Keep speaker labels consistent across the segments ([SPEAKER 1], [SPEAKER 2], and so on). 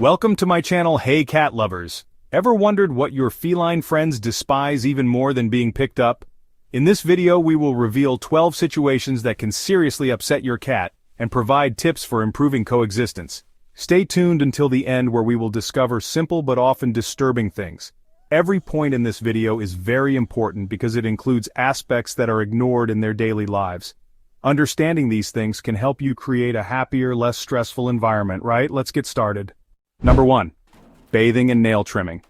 [SPEAKER 1] Welcome to my channel, Hey Cat Lovers. Ever wondered what your feline friends despise even more than being picked up? In this video we will reveal 12 situations that can seriously upset your cat and provide tips for improving coexistence. Stay tuned until the end where we will discover simple but often disturbing things. Every point in this video is very important because it includes aspects that are ignored in their daily lives. Understanding these things can help you create a happier, less stressful environment, right? Let's get started. Number 1. Bathing and nail trimming.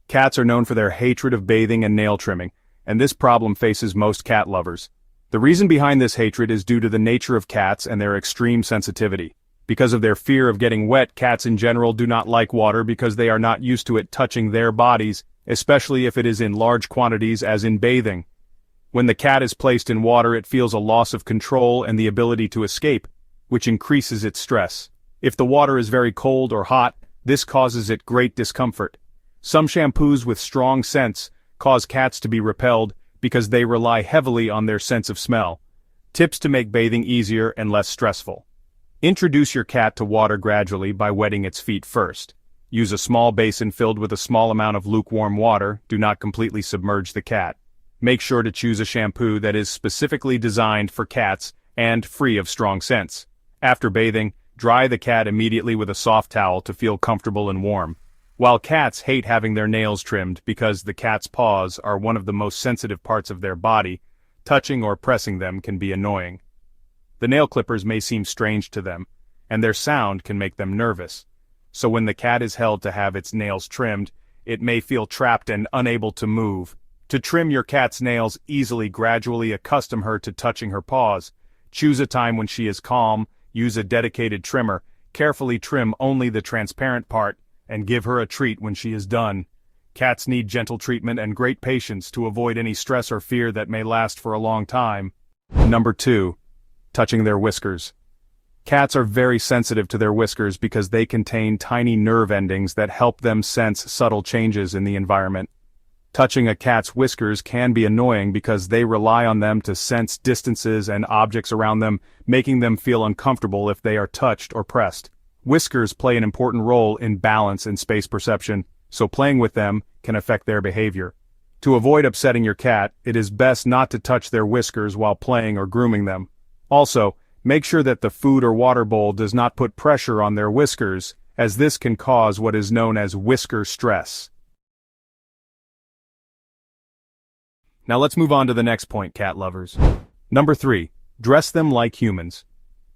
[SPEAKER 1] Cats are known for their hatred of bathing and nail trimming, and this problem faces most cat lovers. The reason behind this hatred is due to the nature of cats and their extreme sensitivity. Because of their fear of getting wet, cats in general do not like water because they are not used to it touching their bodies, especially if it is in large quantities as in bathing. When the cat is placed in water, it feels a loss of control and the ability to escape, which increases its stress. If the water is very cold or hot, this causes it great discomfort. Some shampoos with strong scents cause cats to be repelled because they rely heavily on their sense of smell. Tips to make bathing easier and less stressful. Introduce your cat to water gradually by wetting its feet first. Use a small basin filled with a small amount of lukewarm water. Do not completely submerge the cat. Make sure to choose a shampoo that is specifically designed for cats and free of strong scents. After bathing, dry the cat immediately with a soft towel to feel comfortable and warm. While cats hate having their nails trimmed because the cat's paws are one of the most sensitive parts of their body, touching or pressing them can be annoying. The nail clippers may seem strange to them, and their sound can make them nervous. So when the cat is held to have its nails trimmed, it may feel trapped and unable to move. To trim your cat's nails easily, gradually accustom her to touching her paws. Choose a time when she is calm. Use a dedicated trimmer, carefully trim only the transparent part, and give her a treat when she is done. Cats need gentle treatment and great patience to avoid any stress or fear that may last for a long time. Number 2. Touching their whiskers. Cats are very sensitive to their whiskers because they contain tiny nerve endings that help them sense subtle changes in the environment. Touching a cat's whiskers can be annoying because they rely on them to sense distances and objects around them, making them feel uncomfortable if they are touched or pressed. Whiskers play an important role in balance and space perception, so playing with them can affect their behavior. To avoid upsetting your cat, it is best not to touch their whiskers while playing or grooming them. Also, make sure that the food or water bowl does not put pressure on their whiskers, as this can cause what is known as whisker stress. Now let's move on to the next point, cat lovers. Number 3. Dress them like humans.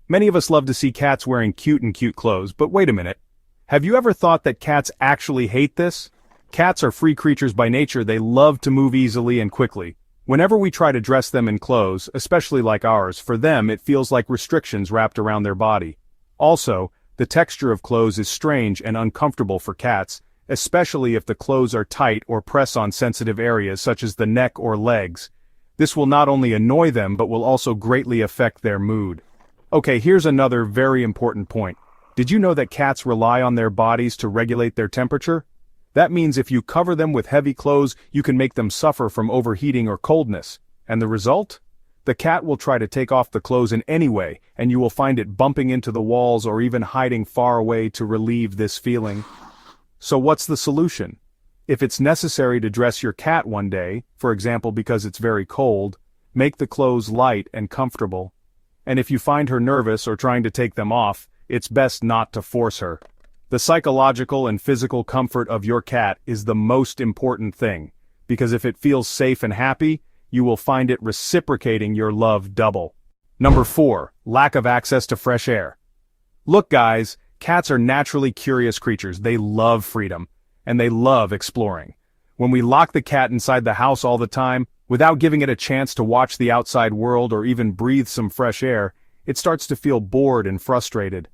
[SPEAKER 1] Many of us love to see cats wearing cute clothes, but wait a minute. Have you ever thought that cats actually hate this? Cats are free creatures by nature. They love to move easily and quickly. Whenever we try to dress them in clothes, especially like ours, for them it feels like restrictions wrapped around their body. Also, the texture of clothes is strange and uncomfortable for cats, especially if the clothes are tight or press on sensitive areas such as the neck or legs. This will not only annoy them but will also greatly affect their mood. Okay, here's another very important point. Did you know that cats rely on their bodies to regulate their temperature? That means if you cover them with heavy clothes, you can make them suffer from overheating or coldness. And the result? The cat will try to take off the clothes in any way, and you will find it bumping into the walls or even hiding far away to relieve this feeling. So what's the solution? If it's necessary to dress your cat one day, for example because it's very cold, make the clothes light and comfortable. And if you find her nervous or trying to take them off, it's best not to force her. The psychological and physical comfort of your cat is the most important thing, because if it feels safe and happy, you will find it reciprocating your love double. Number 4. Lack of access to fresh air. Look guys, cats are naturally curious creatures. They love freedom, and they love exploring. When we lock the cat inside the house all the time, without giving it a chance to watch the outside world or even breathe some fresh air, it starts to feel bored and frustrated.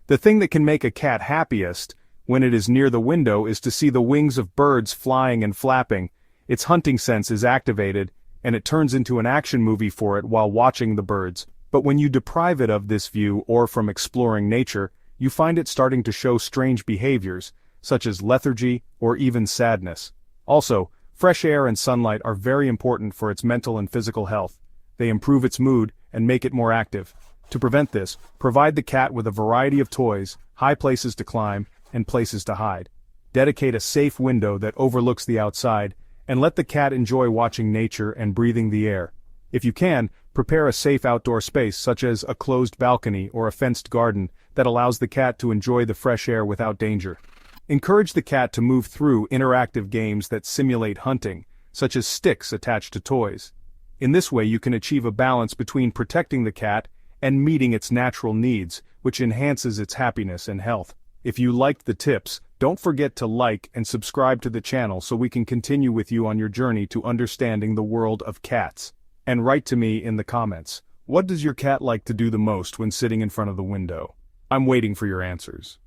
[SPEAKER 1] The thing that can make a cat happiest, when it is near the window, is to see the wings of birds flying and flapping. Its hunting sense is activated, and it turns into an action movie for it while watching the birds. But when you deprive it of this view or from exploring nature, you find it starting to show strange behaviors, such as lethargy or even sadness. Also, fresh air and sunlight are very important for its mental and physical health. They improve its mood and make it more active. To prevent this, provide the cat with a variety of toys, high places to climb, and places to hide. Dedicate a safe window that overlooks the outside, and let the cat enjoy watching nature and breathing the air. If you can, prepare a safe outdoor space such as a closed balcony or a fenced garden that allows the cat to enjoy the fresh air without danger. Encourage the cat to move through interactive games that simulate hunting, such as sticks attached to toys. In this way you can achieve a balance between protecting the cat and meeting its natural needs, which enhances its happiness and health. If you liked the tips, don't forget to like and subscribe to the channel so we can continue with you on your journey to understanding the world of cats. And write to me in the comments, what does your cat like to do the most when sitting in front of the window? I'm waiting for your answers.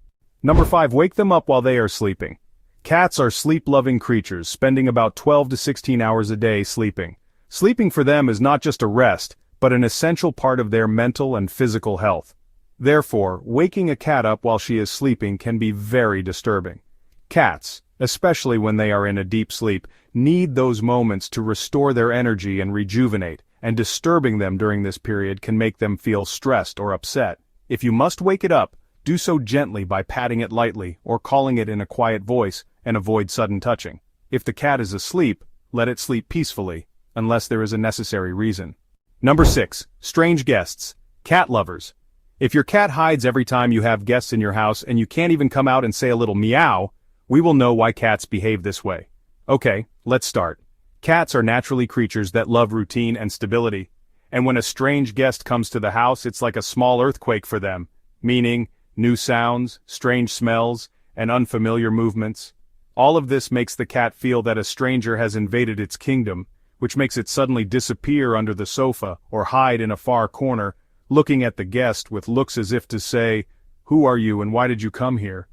[SPEAKER 1] Number 5. Wake them up while they are sleeping. Cats are sleep-loving creatures, spending about 12 to 16 hours a day sleeping. Sleeping for them is not just a rest, but an essential part of their mental and physical health. Therefore, waking a cat up while she is sleeping can be very disturbing. Cats, especially when they are in a deep sleep, need those moments to restore their energy and rejuvenate, and disturbing them during this period can make them feel stressed or upset. If you must wake it up, do so gently by patting it lightly or calling it in a quiet voice, and avoid sudden touching. If the cat is asleep, let it sleep peacefully, unless there is a necessary reason. Number 6. Strange guests. Cat lovers. If your cat hides every time you have guests in your house and you can't even come out and say a little meow, we will know why cats behave this way. Okay, let's start. Cats are naturally creatures that love routine and stability, and when a strange guest comes to the house, it's like a small earthquake for them, meaning new sounds, strange smells, and unfamiliar movements. All of this makes the cat feel that a stranger has invaded its kingdom, which makes it suddenly disappear under the sofa or hide in a far corner, looking at the guest with looks as if to say, "Who are you and why did you come here?"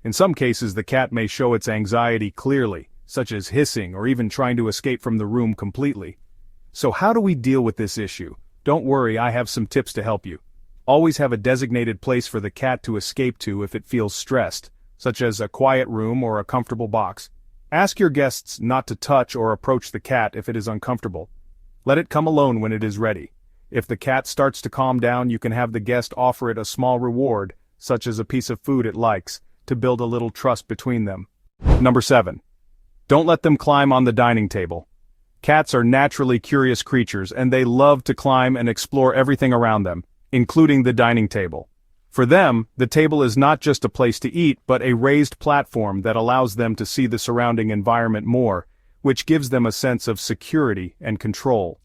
[SPEAKER 1] In some cases the cat may show its anxiety clearly, such as hissing or even trying to escape from the room completely. So how do we deal with this issue? Don't worry, I have some tips to help you. Always have a designated place for the cat to escape to if it feels stressed, such as a quiet room or a comfortable box. Ask your guests not to touch or approach the cat if it is uncomfortable. Let it come alone when it is ready. If the cat starts to calm down, you can have the guest offer it a small reward, such as a piece of food it likes, to build a little trust between them. Number 7. Don't let them climb on the dining table. Cats are naturally curious creatures and they love to climb and explore everything around them, including the dining table. For them, the table is not just a place to eat but a raised platform that allows them to see the surrounding environment more, which gives them a sense of security and control.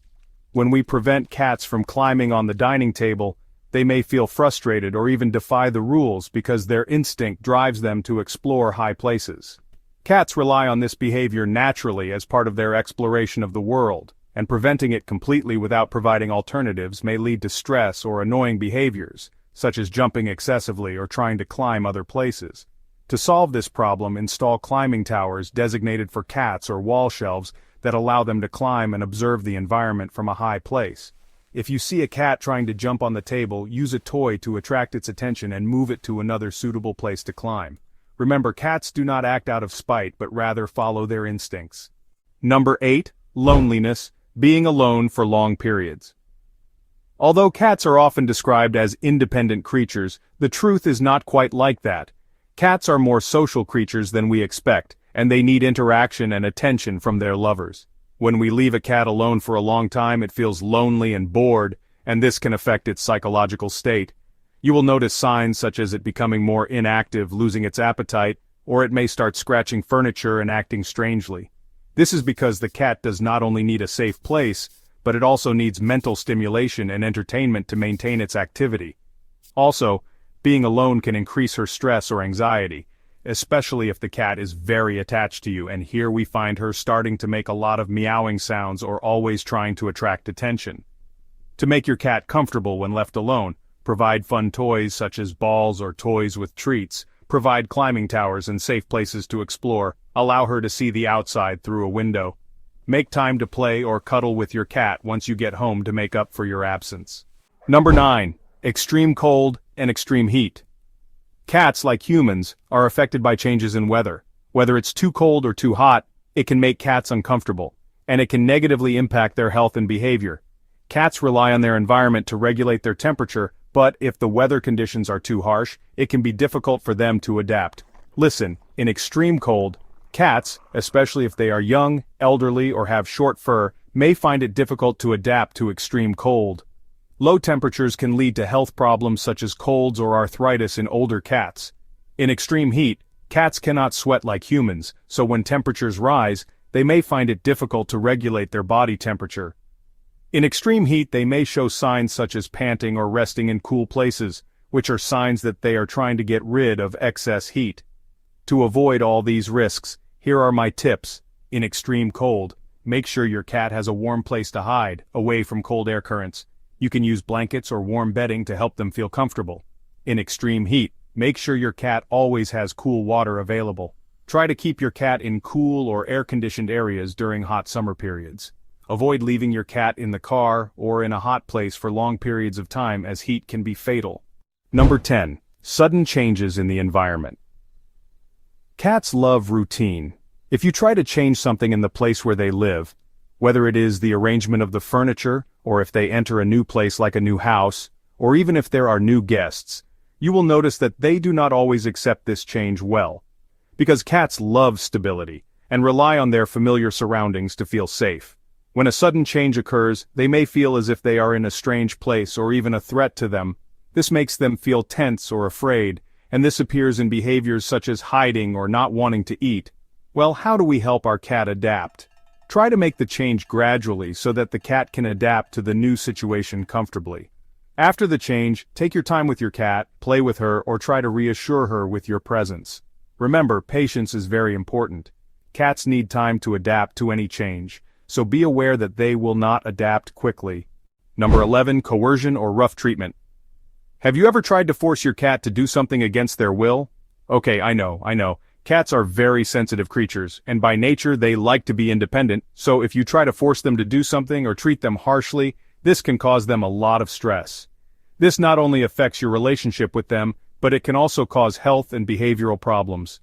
[SPEAKER 1] When we prevent cats from climbing on the dining table, they may feel frustrated or even defy the rules because their instinct drives them to explore high places. Cats rely on this behavior naturally as part of their exploration of the world, and preventing it completely without providing alternatives may lead to stress or annoying behaviors, such as jumping excessively or trying to climb other places. To solve this problem, install climbing towers designated for cats or wall shelves that allow them to climb and observe the environment from a high place. If you see a cat trying to jump on the table, use a toy to attract its attention and move it to another suitable place to climb. Remember, cats do not act out of spite but rather follow their instincts. Number 8. Loneliness, being alone for long periods. Although cats are often described as independent creatures, the truth is not quite like that. Cats are more social creatures than we expect, and they need interaction and attention from their lovers. When we leave a cat alone for a long time, it feels lonely and bored, and this can affect its psychological state. You will notice signs such as it becoming more inactive, losing its appetite, or it may start scratching furniture and acting strangely. This is because the cat does not only need a safe place, but it also needs mental stimulation and entertainment to maintain its activity. Also, being alone can increase her stress or anxiety, especially if the cat is very attached to you, and here we find her starting to make a lot of meowing sounds or always trying to attract attention. To make your cat comfortable when left alone, provide fun toys such as balls or toys with treats, provide climbing towers and safe places to explore, allow her to see the outside through a window. Make time to play or cuddle with your cat once you get home to make up for your absence. Number 9. Extreme cold and extreme heat. Cats, like humans, are affected by changes in weather. Whether it's too cold or too hot, it can make cats uncomfortable, and it can negatively impact their health and behavior. Cats rely on their environment to regulate their temperature But if the weather conditions are too harsh, it can be difficult for them to adapt. Listen, in extreme cold, cats, especially if they are young, elderly, or have short fur, may find it difficult to adapt to extreme cold. Low temperatures can lead to health problems such as colds or arthritis in older cats. In extreme heat, cats cannot sweat like humans, so when temperatures rise, they may find it difficult to regulate their body temperature. In extreme heat, they may show signs such as panting or resting in cool places, which are signs that they are trying to get rid of excess heat. To avoid all these risks, here are my tips. In extreme cold, make sure your cat has a warm place to hide, away from cold air currents. You can use blankets or warm bedding to help them feel comfortable. In extreme heat, make sure your cat always has cool water available. Try to keep your cat in cool or air-conditioned areas during hot summer periods. Avoid leaving your cat in the car or in a hot place for long periods of time as heat can be fatal. Number 10. Sudden changes in the environment. Cats love routine. If you try to change something in the place where they live, whether it is the arrangement of the furniture, or if they enter a new place like a new house, or even if there are new guests, you will notice that they do not always accept this change well. Because cats love stability and rely on their familiar surroundings to feel safe. When a sudden change occurs, they may feel as if they are in a strange place or even a threat to them. This makes them feel tense or afraid, and this appears in behaviors such as hiding or not wanting to eat. Well, how do we help our cat adapt? Try to make the change gradually so that the cat can adapt to the new situation comfortably. After the change, take your time with your cat, play with her, or try to reassure her with your presence. Remember, patience is very important. Cats need time to adapt to any change, so be aware that they will not adapt quickly. Number 11. Coercion or rough treatment. Have you ever tried to force your cat to do something against their will? Okay, I know. Cats are very sensitive creatures, and by nature they like to be independent, so if you try to force them to do something or treat them harshly, this can cause them a lot of stress. This not only affects your relationship with them, but it can also cause health and behavioral problems.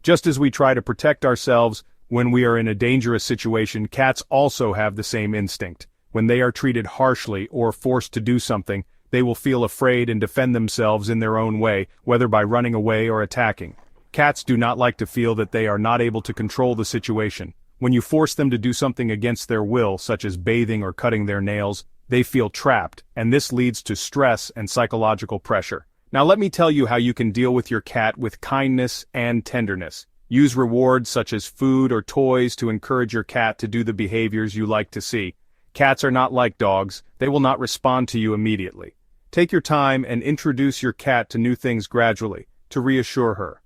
[SPEAKER 1] Just as we try to protect ourselves when we are in a dangerous situation, cats also have the same instinct. When they are treated harshly or forced to do something, they will feel afraid and defend themselves in their own way, whether by running away or attacking. Cats do not like to feel that they are not able to control the situation. When you force them to do something against their will, such as bathing or cutting their nails, they feel trapped, and this leads to stress and psychological pressure. Now let me tell you how you can deal with your cat with kindness and tenderness. Use rewards such as food or toys to encourage your cat to do the behaviors you like to see. Cats are not like dogs, they will not respond to you immediately. Take your time and introduce your cat to new things gradually, to reassure her.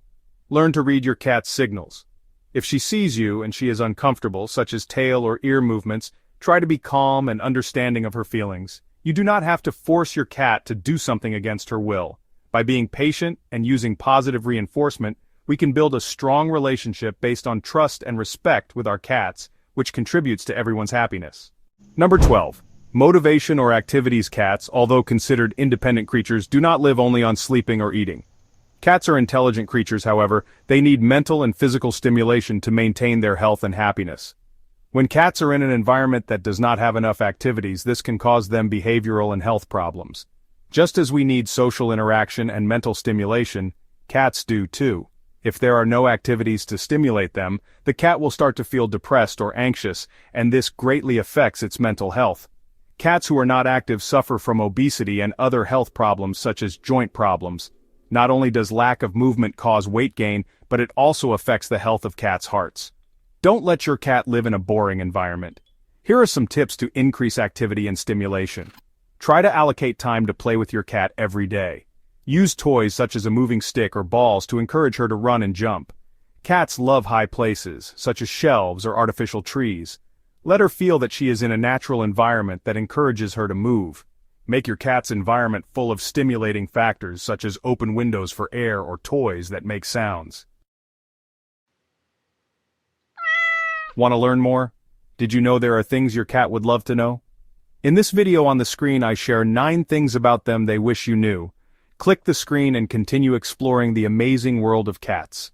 [SPEAKER 1] Learn to read your cat's signals. If she sees you and she is uncomfortable, such as tail or ear movements, try to be calm and understanding of her feelings. You do not have to force your cat to do something against her will. By being patient and using positive reinforcement, we can build a strong relationship based on trust and respect with our cats, which contributes to everyone's happiness. Number 12. Motivation or activities. Cats, although considered independent creatures, do not live only on sleeping or eating. Cats are intelligent creatures, however, they need mental and physical stimulation to maintain their health and happiness. When cats are in an environment that does not have enough activities, this can cause them behavioral and health problems. Just as we need social interaction and mental stimulation, cats do too. If there are no activities to stimulate them, the cat will start to feel depressed or anxious, and this greatly affects its mental health. Cats who are not active suffer from obesity and other health problems such as joint problems. Not only does lack of movement cause weight gain, but it also affects the health of cats' hearts. Don't let your cat live in a boring environment. Here are some tips to increase activity and stimulation. Try to allocate time to play with your cat every day. Use toys such as a moving stick or balls to encourage her to run and jump. Cats love high places, such as shelves or artificial trees. Let her feel that she is in a natural environment that encourages her to move. Make your cat's environment full of stimulating factors such as open windows for air or toys that make sounds. Want to learn more? Did you know there are things your cat would love to know? In this video on the screen I share 9 things about them they wish you knew. Click the screen and continue exploring the amazing world of cats.